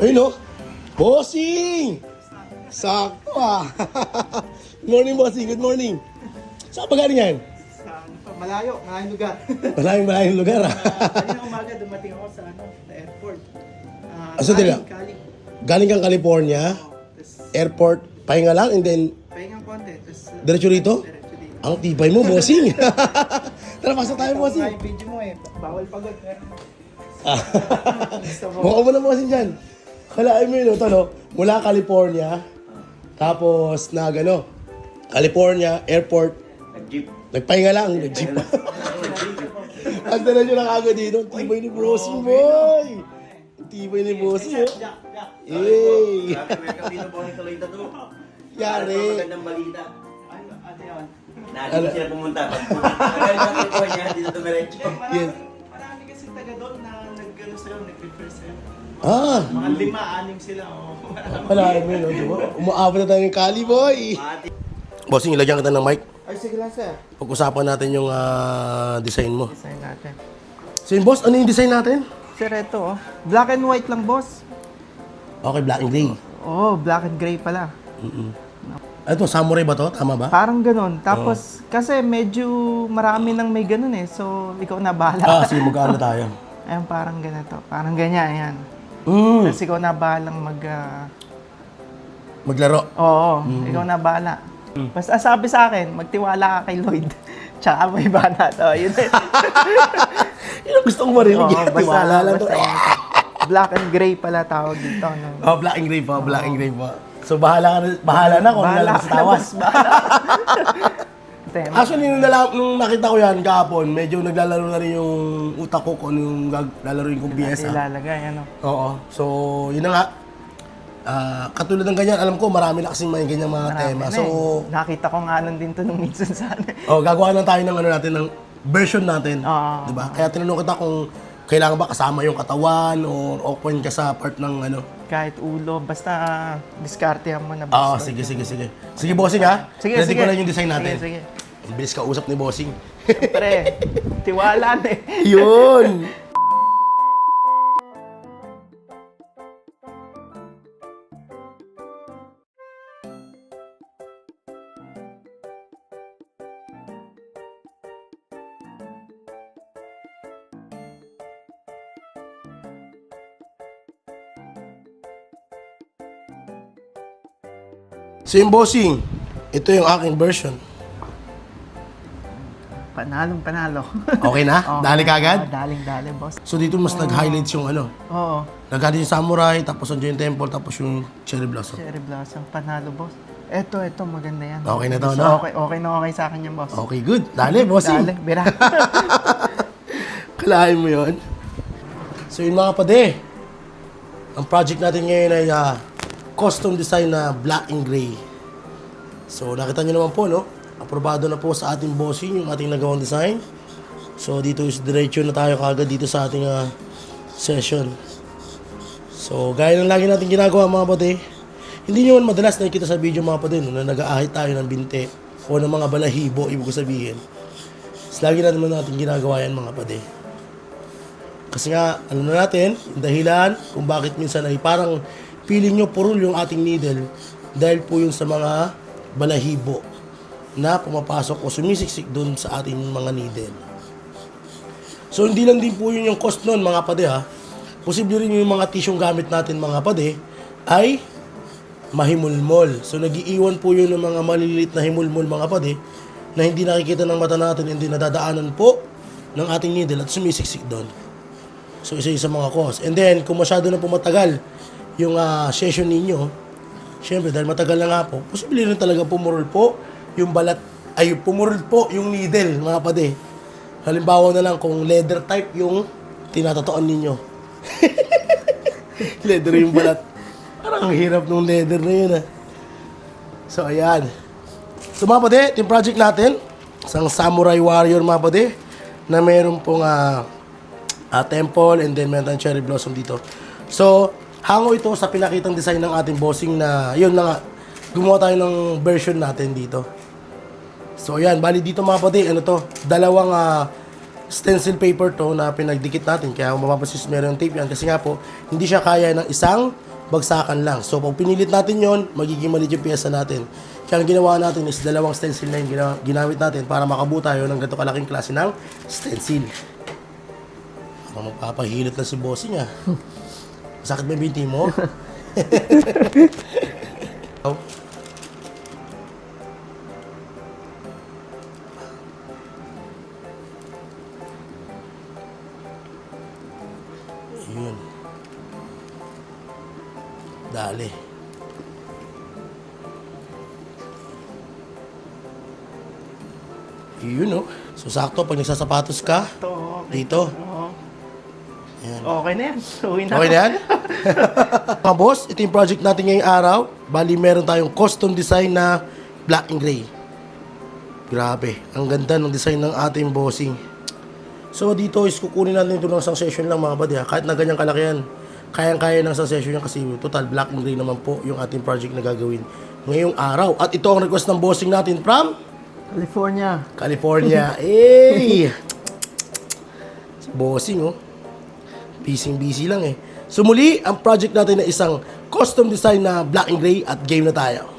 Ayun no? Bossing! Sakto ah. Good morning, Bossing. Good morning. Saan ba galing yan? Sa malayong lugar. Malayong lugar ah. Kanina umaga dumating ako sa airport. Asa nila? Galing kang California, airport, pahinga lang, and then Pahingang konti. diretso rito? Diretso dito. Ang tibay mo, Bossing. Tara, pasok tayo, Ito Bossing. yung video mo bawal pagod. Mukha mo na, Bossing dyan. Kalain mo yun, ito no? Mula California, tapos California, airport, Nag-jeep. nagpahinga lang, nag-jeep. Ang diretso na kagad dito, ang tibay ni Bossing, boy! Ang tibay ni Bossing, oh. Yay! Welcome dito po ni Kaloy Tattoo. Yari. Magandang balita. Ano yun? Natin sila pumunta. Pagkagaling sa California, dito tumiretso. Yes. Marami kasi taga doon na nag-refer sa'yo. Ah, Mga 5-6 sila. kalain mo yun, oh, di ba? Umaabot na tayo ng Cali, boy! Bossing, ilagyan kita ng mic. Ay, sige lang sir. Pag-usapan natin yung design mo. Design natin. So yun, boss, ano yung design natin? Sir, ito black and white lang boss. Okay, black and gray. Oh, black and gray pala. Ano to, samurai ba to? Tama ba? Parang ganun. Tapos, kasi medyo marami nang may ganun So, ikaw na bahala. Sige, magkano tayo? Ayan, parang ganito. Parang ganyan, ayan. Tapos ikaw na bahalang Maglaro. Oo, ikaw na bahala. Basta sabi sa akin, magtiwala ka kay Lloyd. Tsaka may bana to. Yun Yun ang gusto kong marinig. Tiwala lang to. yan. Black and gray pala tawag dito. No? Oh, black and gray po, black and gray po. So, bahala na kung lalabas sa tawas. Actually, nung nakita ko yan kahapon, medyo naglalaro na rin yung utak ko kung ano yung lalaroin kong piyesa. Ilalagay, ano. Oo. So, yun na nga. Katulad ng ganyan, alam ko marami na kasing may ganyang mga tema. Marami na So, nakita ko nga nun din to nung minsan sa gagawa lang tayo ng natin, ng version natin. Oo. Diba? Kaya tinanong kita kung kailangan ba kasama yung katawan o open ka sa part ng kahit ulo, basta diskartehan mo na Oo, boss. sige. Sige, bossing ha? Sige, Ready sige. ko na yung design natin. Sige. Ang bilis ka usap ni bossing. Siyempre, tiwala na Yun! So yung bossing, ito yung aking version. Panalo. Okay na? Dali ka agad? Daling, boss. So dito mas nag-highlights yung Oo, nag-highlight yung samurai, tapos yung temple, tapos yung cherry blossom. cherry blossom, panalo, boss. Ito, maganda yan. Okay na to, no? Okay sa akin yan, boss. Okay, good. Dali, bossing. Dali, bira. Kalahin mo yun. So yun mga pade, ang project natin ngayon ay custom design na black and gray. So nakita nyo naman po, no? Aprobado na po sa ating bossing yung ating nagawang design. So dito is diretso na tayo kagad dito sa ating session. So gaya ng lagi natin ginagawa mga pade, hindi nyo man madalas nakikita sa video mga pade, no, na nag-aahit tayo ng binte o ng mga balahibo, ibig ko sabihin. So, lagi natin ginagawa yan mga pade. Kasi nga, alam na natin, yung dahilan kung bakit minsan ay parang feeling nyo purul yung ating needle dahil po yun sa mga balahibo na pumapasok o sumisiksik dun sa ating mga needle. So, hindi lang din po yun yung cost nun mga pade ha. Posible rin yung mga tisyong gamit natin mga pade ay mahimulmol. So, nagiiwan po yun ng mga maliliit na himulmol mga pade na hindi nakikita ng mata natin, hindi nadadaanan po ng ating needle at sumisiksik doon. So, isa sa mga cause. And then, kung masyado na po matagal yung session ninyo, syempre, dahil matagal na nga po, posible rin talaga pumurol po yung balat, ay pumurol po yung needle, mga pade. Halimbawa na lang kung leather type yung tinatatoan ninyo. Leather yung balat. Parang ang hirap nung leather na yun So, ayan. So, mga pade, yung project natin, isang samurai warrior, mga pade, na meron pong temple and then meron tayong cherry blossom dito. So, hango ito sa pinakitang design ng ating bossing na, yun na nga, gumawa tayo ng version natin dito. So, ayan, bali dito mga pati, dalawang stencil paper to na pinagdikit natin. Kaya kung mapapasis meron tape yan. Kasi nga po, hindi siya kaya ng isang bagsakan lang. So pag pinilit natin yon, magiging maliit yung pyesa natin. Kaya ang ginawa natin is dalawang stencil na yung ginamit natin para makabuo tayo ng ganito kalaking klase ng stencil. Parang magpapahilot na si bossing ah. Sakit ba yung binti mo? Oh. Yun. Dali. Yun, no? So, sakto, pag nagsasapatos ka, Ito, okay. dito. Oo. Yan. Okay na yan. Uwi na Okay ako. na yan? Mga boss, ito yung project natin ngayong araw. Bali, meron tayong custom design na black and gray. Grabe, ang ganda ng design ng ating bossing. So, dito is kukunin natin ito ng isang session lang mga buddy. Kahit na ganyang kalaki yan, kayang-kaya ng isang session yan kasi total black and gray naman po yung ating project na gagawin ngayong araw. At ito ang request ng bossing natin from California. California. Hey! Si bossing, oh. Busy lang eh. So muli, ang project natin na isang custom design na black and gray at game na tayo.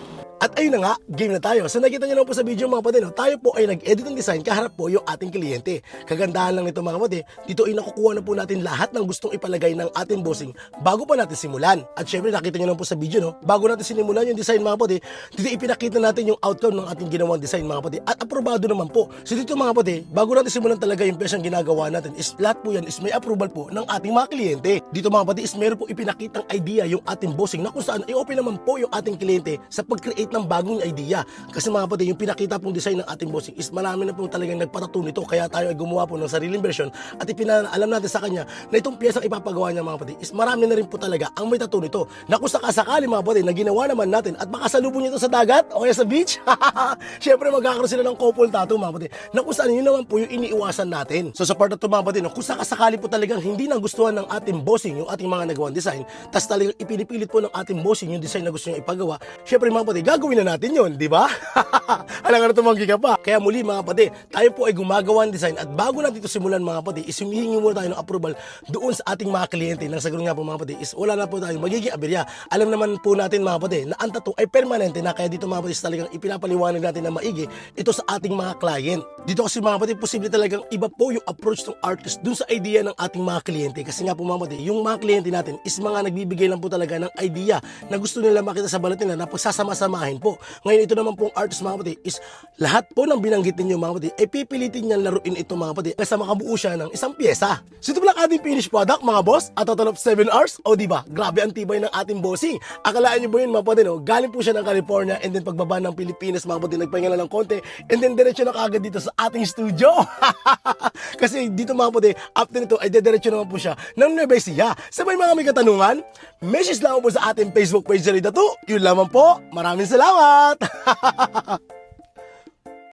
At ayun na nga, game na tayo. So nakita nyo lang po sa video mga kapatid, no? Tayo po ay nag-edit ng design kaharap po yung ating kliyente. Kagandahan lang nito mga kapatid, dito ay nakukuha na po natin lahat ng gustong ipalagay ng ating bossing bago pa natin simulan. At syempre nakita nyo lang po sa video, no? Bago natin sinimulan yung design mga kapatid, dito ipinakita natin yung outcome ng ating ginawang design mga kapatid. At aprobado naman po. So dito mga kapatid, bago natin simulan talaga yung pesyang ginagawa natin, is lahat po yan is may approval po ng ating mga kliyente. Dito mga kapatid is meron po ipinakitang idea yung ating bossing na kung saan i-open naman po yung ating kliyente sa pag-create ng bagong idea. Kasi mga kapatid, yung pinakita pong design ng ating bossing is marami na pong talagang nagpatato nito. Kaya tayo ay gumawa po ng sariling version at ipinaalam natin sa kanya na itong piyesang ipapagawa niya mga kapatid is marami na rin po talaga ang may tattoo nito. Na kung sakasakali mga kapatid na ginawa naman natin at makasalubong nito sa dagat o kaya sa beach, syempre magkakaroon sila ng couple tattoo mga kapatid. Na kung saan yun naman po yung iniiwasan natin. So sa part na ito mga kapatid, kung sakasakali po talagang hindi nagustuhan ng ating bossing yung ating mga nagawang design, tas talagang ipinipilit po ng ating bossing yung design na gusto niya ipagawa, syempre mga kapatid, gagawin na natin yun, di ba? Alam nga na tumanggi ka pa. Kaya muli mga kapatid, tayo po ay gumagawa ng design at bago natin ito simulan mga kapatid, is humihingi muna tayo ng approval doon sa ating mga kliyente. Nang sagot nga po mga kapatid, is wala na po tayo magiging aberya. Alam naman po natin mga kapatid na ang tattoo ay permanente na, kaya dito mga kapatid talagang ipinapaliwanag natin na maigi ito sa ating mga client. Dito kasi mga kapatid, posible talagang iba po yung approach ng artist dun sa idea ng ating mga kliyente. Kasi nga po mga kapatid, yung mga kliyente natin is mga nagbibigay lang po talaga ng idea na gusto nila makita sa balat nila na pagsasama-samahin po. Ngayon ito naman pong artist mga kapatid is lahat po ng binanggit ninyo mga kapatid ay pipilitin niyang laruin ito mga kapatid kasi makabuo siya ng isang pyesa. So ito pala ating finished product mga boss at total of 7 hours. O diba, grabe ang tibay ng ating bossing. Akalaan niyo ba yun mga kapatid, no? Galing po siya ng California and then pagbaba ng Pilipinas mga kapatid, nagpahinga lang ng konti and then diretso na kaagad dito sa ating studio. Kasi dito mga kapatid, after nito ay dediretso naman po siya ng Nueva Ecija. Sa may katanungan, message lang po sa ating Facebook page na Tattoo. Yun lamang po. Maraming salamat!